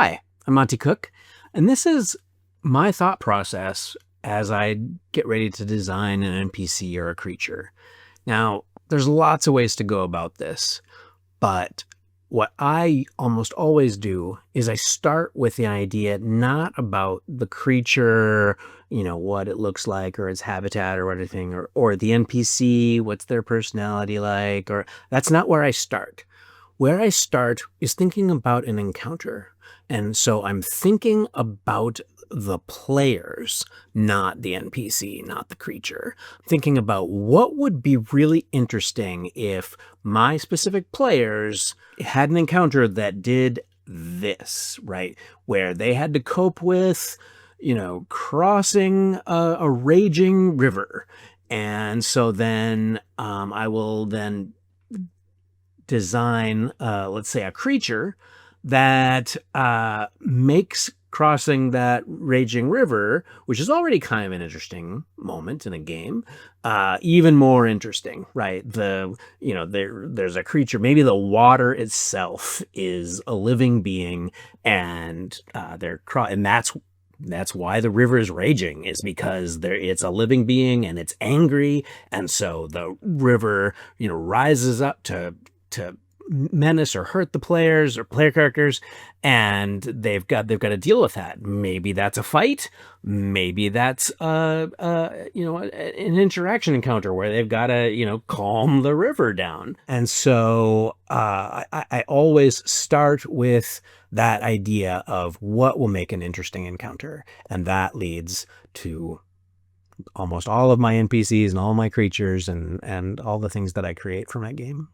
Hi, I'm Monte Cook, and this is my thought process as I get ready to design an NPC or a creature. Now, there's lots of ways to go about this, but what I almost always do is I start with the idea not about the creature, what it looks like or its habitat or anything, or the NPC, what's their personality like, or that's not where I start. Where I start is thinking about an encounter. And so I'm thinking about the players, not the NPC, not the creature. Thinking about what would be really interesting if my specific players had an encounter that did this, right? Where they had to cope with, crossing a raging river. And so then I will then design, let's say, a creature that makes crossing that raging river, which is already kind of an interesting moment in a game, even more interesting, right? There's a creature, maybe the water itself is a living being, and that's why the river is raging, is because it's a living being and it's angry, and so the river, rises up to menace or hurt the players or player characters, and they've got to deal with that. Maybe that's a fight, maybe that's an interaction encounter where they've got to calm the river down. And so I always start with that idea of what will make an interesting encounter, and that leads to almost all of my NPCs and all my creatures and all the things that I create for my game.